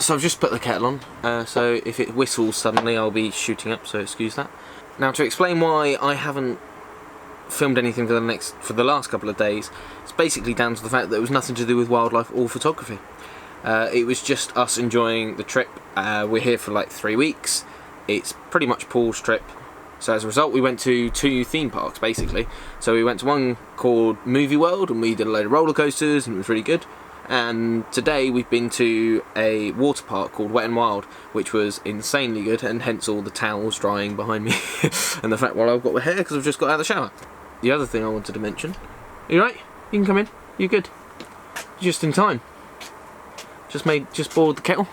So I've just put the kettle on, so if it whistles suddenly I'll be shooting up, so excuse that. Now to explain why I haven't filmed anything for the last couple of days, it's basically down to the fact that it was nothing to do with wildlife or photography. It was just us enjoying the trip. We're here for like 3 weeks. It's pretty much Paul's trip. So as a result we went to 2 theme parks basically. So we went to one called Movie World and we did a load of roller coasters and it was really good. And today we've been to a water park called Wet n Wild, which was insanely good, and hence all the towels drying behind me and the fact while I've got my hair because I've just got out of the shower. The other thing I wanted to mention, are you right? You can come in, you're good. Just in time. Just boiled the kettle.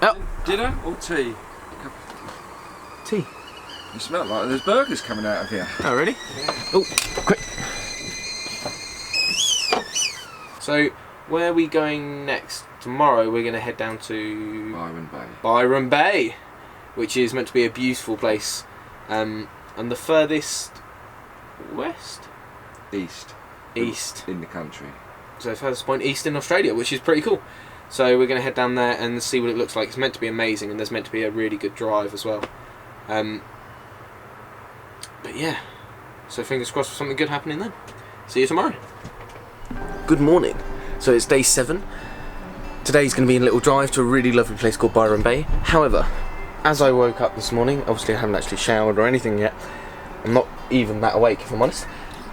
Oh. Dinner or tea? Tea. You smell like there's burgers coming out of here. Oh really? Yeah. Oh, quick. So, where are we going next? Tomorrow we're going to head down to Byron Bay, which is meant to be a beautiful place. And the furthest west? East. In the country. So furthest point east in Australia, which is pretty cool. So we're going to head down there and see what it looks like. It's meant to be amazing, and there's meant to be a really good drive as well. But yeah, so fingers crossed for something good happening then. See you tomorrow. Good morning. So it's day 7. Today's going to be a little drive to a really lovely place called Byron Bay. However, as I woke up this morning, obviously I haven't actually showered or anything yet. I'm not even that awake if I'm honest.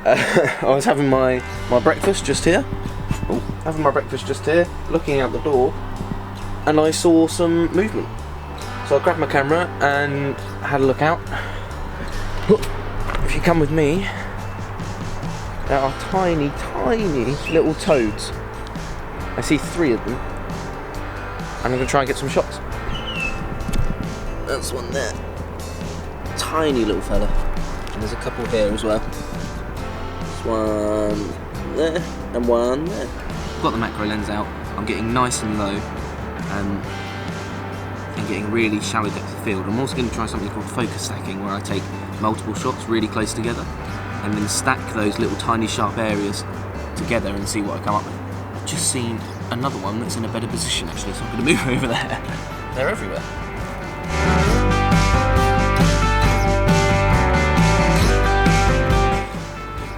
I was having my breakfast just here. Looking out the door, and I saw some movement. So I grabbed my camera and had a look out. If you come with me, there are tiny, tiny little toads. I see 3 of them, and I'm going to try and get some shots. That's one there. Tiny little fella. And there's a couple here as well. There's one there, and one there. I've got the macro lens out. I'm getting nice and low, and getting really shallow depth of field. I'm also going to try something called focus stacking, where I take multiple shots really close together, and then stack those little tiny sharp areas together and see what I come up with. I've just seen another one that's in a better position actually, so I'm going to move over there. They're everywhere.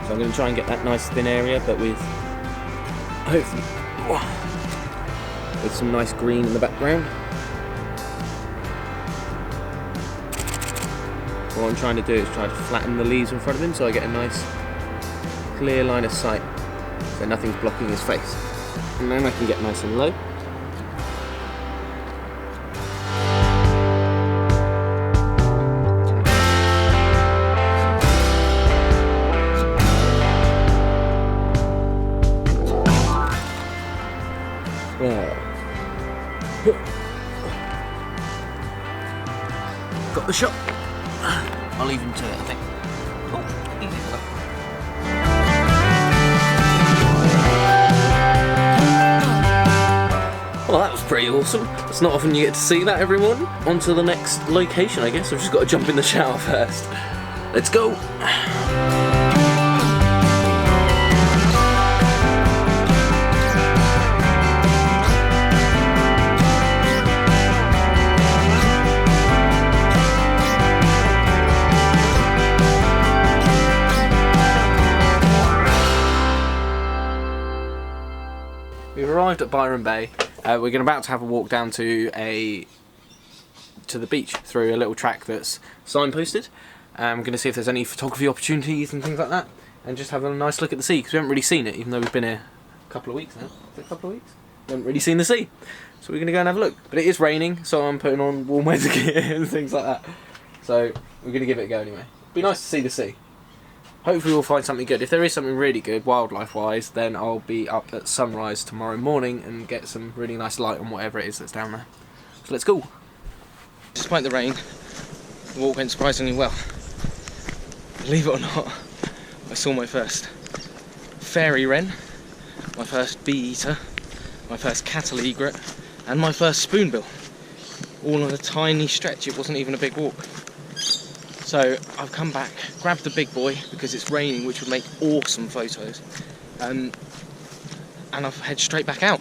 So I'm going to try and get that nice thin area, but with hopefully with some nice green in the background. What I'm trying to do is try to flatten the leaves in front of him so I get a nice clear line of sight, so nothing's blocking his face. And then I can get nice and low. Got the shot. I'll leave him to it, I think. Oh, easy enough. Well, that was pretty awesome. It's not often you get to see that, everyone. On to the next location, I guess. I've just got to jump in the shower first. Let's go. We've arrived at Byron Bay. We're about to have a walk down to the beach through a little track that's signposted. I'm going to see if there's any photography opportunities and things like that, and just have a nice look at the sea, because we haven't really seen it, even though we've been here a couple of weeks now. Is it a couple of weeks? We haven't really seen the sea, so we're going to go and have a look. But it is raining, so I'm putting on warm weather gear and things like that. So we're going to give it a go anyway. It'd be nice to see the sea. Hopefully we'll find something good. If there is something really good, wildlife-wise, then I'll be up at sunrise tomorrow morning and get some really nice light on whatever it is that's down there. So let's go. Despite the rain, the walk went surprisingly well. Believe it or not, I saw my first fairy wren, my first bee eater, my first cattle egret, and my first spoonbill. All on a tiny stretch. It wasn't even a big walk. So I've come back, grabbed the big boy because it's raining, which would make awesome photos. and I'll head straight back out.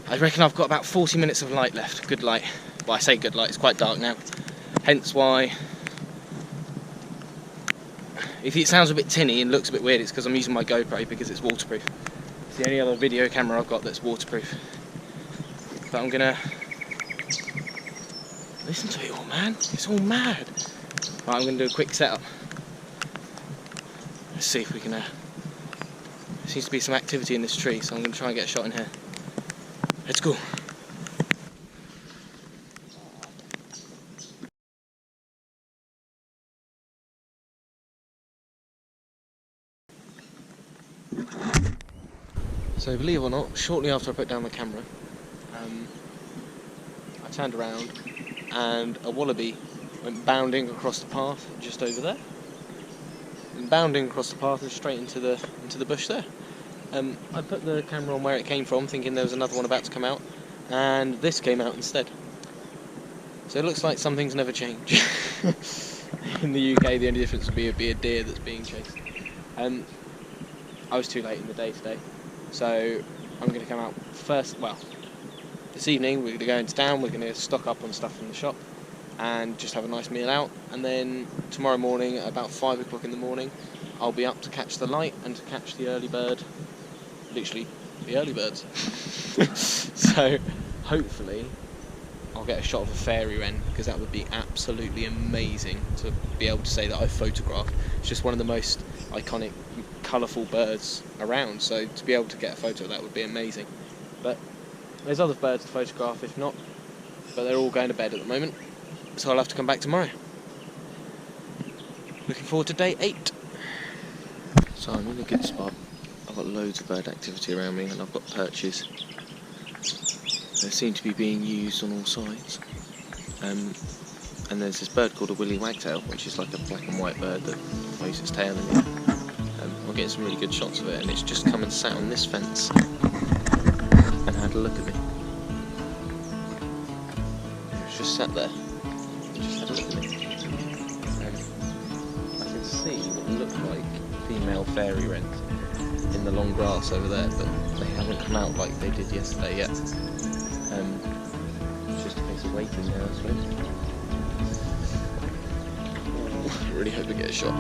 I reckon I've got about 40 minutes of light left, good light. Well, I say good light, it's quite dark now. Hence why, if it sounds a bit tinny and looks a bit weird, it's because I'm using my GoPro because it's waterproof. It's the only other video camera I've got that's waterproof. But I'm gonna listen to it all, man. It's all mad. Right, I'm gonna do a quick setup. Let's see if we can. There seems to be some activity in this tree, so I'm gonna try and get a shot in here. Let's go. So believe it or not, shortly after I put down my camera, I turned around and a wallaby went bounding across the path just over there. And bounding across the path and straight into the bush there. I put the camera on where it came from, thinking there was another one about to come out, and this came out instead. So it looks like some things never change. In the UK, the only difference would be a deer that's being chased. I was too late in the day today, so I'm going to come out first. Well, this evening we're going to go into town, we're going to stock up on stuff from the shop and just have a nice meal out, and then tomorrow morning at about 5 o'clock in the morning I'll be up to catch the light and to catch the early bird, literally the early birds. So hopefully I'll get a shot of a fairy wren, because that would be absolutely amazing to be able to say that I've photographed. It's just one of the most iconic, colourful birds around, so to be able to get a photo of that would be amazing. But there's other birds to photograph if not, but they're all going to bed at the moment, so I'll have to come back tomorrow. Looking forward to day 8. So I'm in a good spot. I've got loads of bird activity around me, and I've got perches. They seem to be being used on all sides. And there's this bird called a willy wagtail, which is like a black and white bird that waves its tail in the air. I'm getting some really good shots of it, and it's just come and sat on this fence and had a look at me. It's just sat there and just had a look at me. I can see what look like female fairy wrens in the long grass over there, but they haven't come out like they did yesterday yet. It's just a case of waiting now, I suppose. I really hope we get a shot.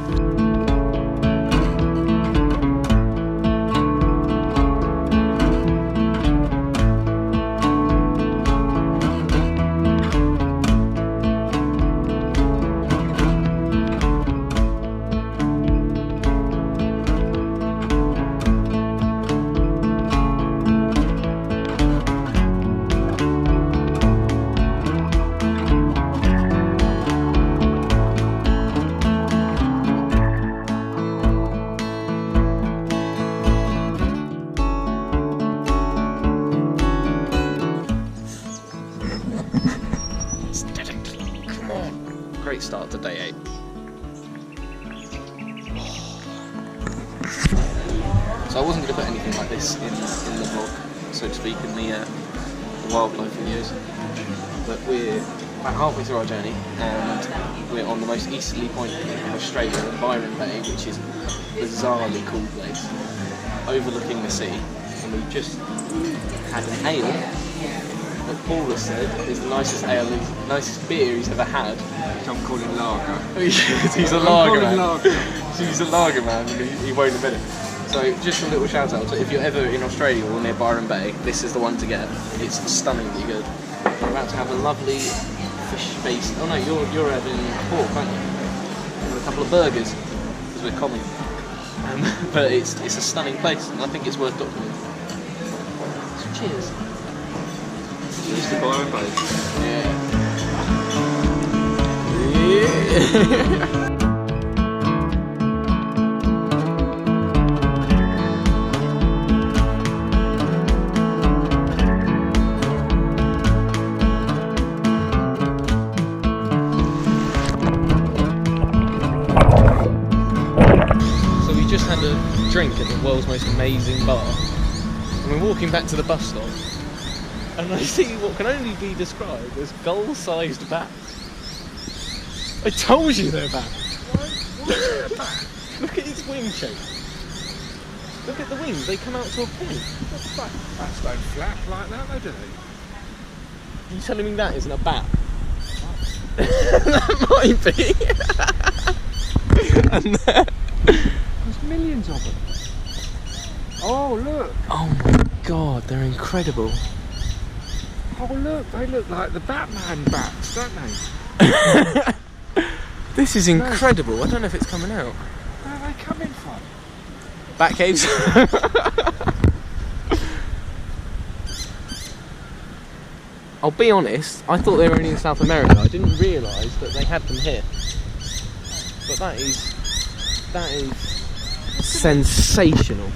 Great start to day 8. So I wasn't going to put anything like this in the vlog, so to speak, in the wildlife videos, but we're about halfway through our journey and we're on the most easterly point in Australia, in Byron Bay, which is a bizarrely cool place, overlooking the sea, and we've just had an ale that Paul has said is the nicest beer he's ever had. I'm calling lager. He's a lager man. He's a lager man, and he won't admit it. So just a little shout out, so if you're ever in Australia or near Byron Bay, this is the one to get. It's stunningly good. We're about to have a lovely fish-based, oh no, you're having pork, aren't you? And a couple of burgers, because we're common. But it's a stunning place, and I think it's worth documenting. So cheers. Cheers to Byron Bay. Yeah. So we just had a drink at the world's most amazing bar, and we're walking back to the bus stop, and I see what can only be described as gull-sized bats. I told you they're bats. Look at its wing shape. Look at the wings, they come out to a point. Bats don't flap like that, though, do they? You telling me that isn't a bat? That might be. And There's millions of them. Oh, look. oh my god, they're incredible. Oh, look. They look like the Batman bats, don't they? This is incredible. I don't know if it's coming out. Where are they coming from? Bat caves. I'll be honest, I thought they were only in South America. I didn't realise that they had them here. But that is sensational.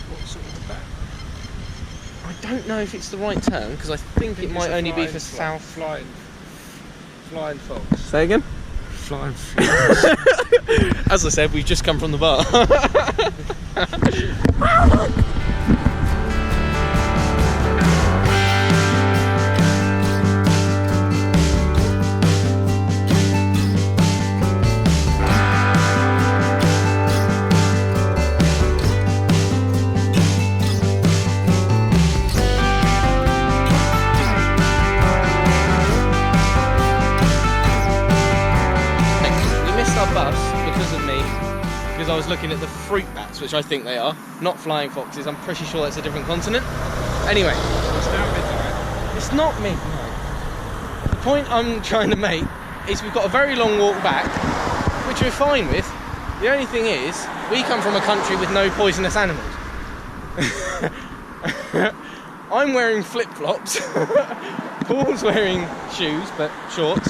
What sort of bat? I don't know if it's the right term because I think it might only be for South. Flying fox. Say again? Flying fox. As I said, we've just come from the bar. Because I was looking at the fruit bats, which I think they are, not flying foxes. I'm pretty sure that's a different continent. Anyway, It's now midnight. it's not midnight. The point I'm trying to make is we've got a very long walk back, which we're fine with. The only thing is, we come from a country with no poisonous animals. I'm wearing flip-flops. Paul's wearing shoes, but shorts.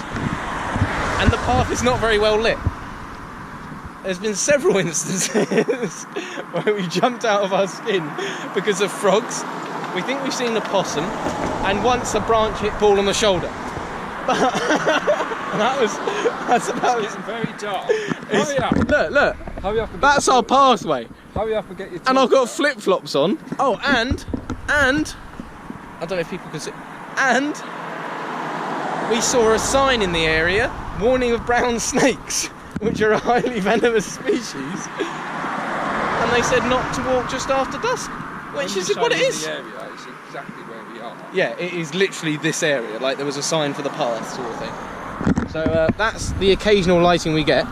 And the path is not very well lit. There's been several instances where we jumped out of our skin because of frogs. We think we've seen a possum, and once a branch hit Paul on the shoulder. But that's about It's getting very dark. Hurry up. Look. Hurry up. And That's our pathway. Hurry up and get your And I've got torch out. flip-flops on. Oh, and I don't know if people can see. And we saw a sign in the area warning of brown snakes, which are a highly venomous species. And they said not to walk just after dusk, which When is you what say it in is. The area, it's exactly where we are. Yeah, it is literally this area. Like there was a sign for the path, sort of thing. So that's the occasional lighting we get,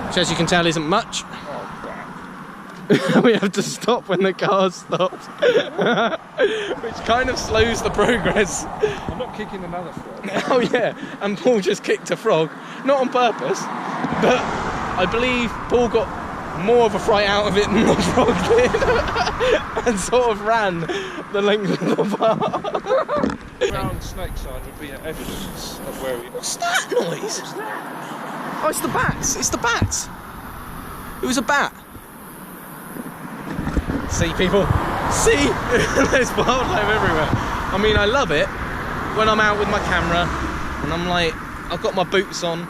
which, as you can tell, isn't much. Oh, crap. We have to stop when the car stops, which kind of slows the progress. I'm not kicking another frog. Oh yeah, and Paul just kicked a frog, not on purpose, but I believe Paul got more of a fright out of it than the frog did, and sort of ran the length of the bar. Brown snake sign would be evidence of where we are. What's that noise? Oh, it's the bats. It's the bats. It was a bat. See, people? See? There's wildlife everywhere. I mean, I love it when I'm out with my camera and I'm like, I've got my boots on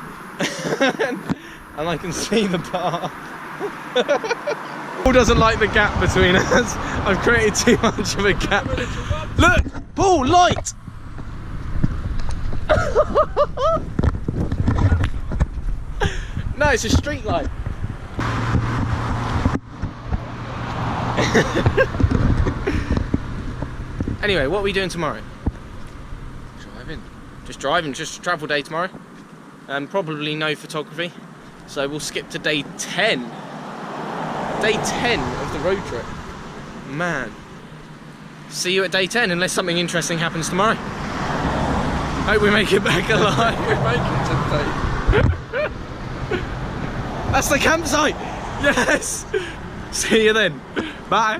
and I can see the bar. Paul doesn't like the gap between us. I've created too much of a gap. Look! Paul, light! No, it's a street light. Anyway, what are we doing tomorrow? Driving. Just driving, just a travel day tomorrow. Probably no photography. So we'll skip to day 10. Day 10 of the road trip. Man. See you at day 10 unless something interesting happens tomorrow. Hope we make it back alive. Make it today. That's the campsite! Yes! See you then. Bye.